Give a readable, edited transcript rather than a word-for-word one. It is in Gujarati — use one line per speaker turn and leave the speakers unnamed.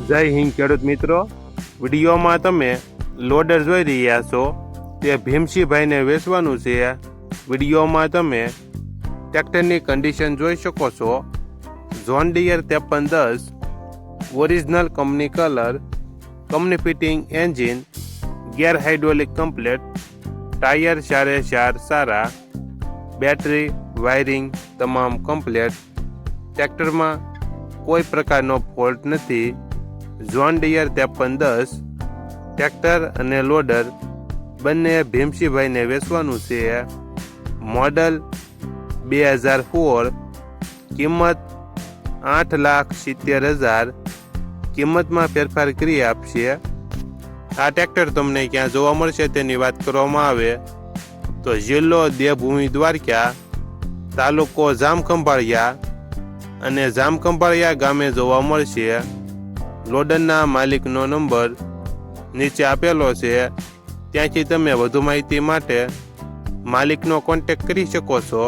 જય હિન્દ ખેડૂત મિત્રો, વિડીયોમાં તમે લોડર જોઈ રહ્યા છો તે ભીમસિંહભાઈને વેચવાનું છે। વિડીયોમાં તમે ટ્રેક્ટરની કન્ડિશન જોઈ શકો છો। John Deere 5310, original company colour, company fitting engine, gear hydraulic complete, tyre 4 સારા, બેટરી વાયરિંગ તમામ કમ્પ્લેટ, ટ્રેક્ટરમાં કોઈ પ્રકારનો ફોલ્ટ નથી। જોન ડીયર 5310 ટ્રેક્ટર અને લોડર બંને ભીમસિંહભાઈને વેચવાનું છે। મોડલ 2016, કિંમત 8,70,000, કિંમતમાં ફેરફાર કરી આપશે। આ ટ્રેક્ટર તમને ક્યાં જોવા મળશે તેની વાત કરવામાં આવે તો જિલ્લો દેવભૂમિ દ્વારકા, તાલુકો જામખંભાળિયા અને જામખંભાળિયા ગામે જોવા મળશે। લોડરના માલિકનો નંબર નીચે આપેલો છે, ત્યાંથી તમે વધુ માહિતી માટે માલિકનો કોન્ટેક્ટ કરી શકો છો।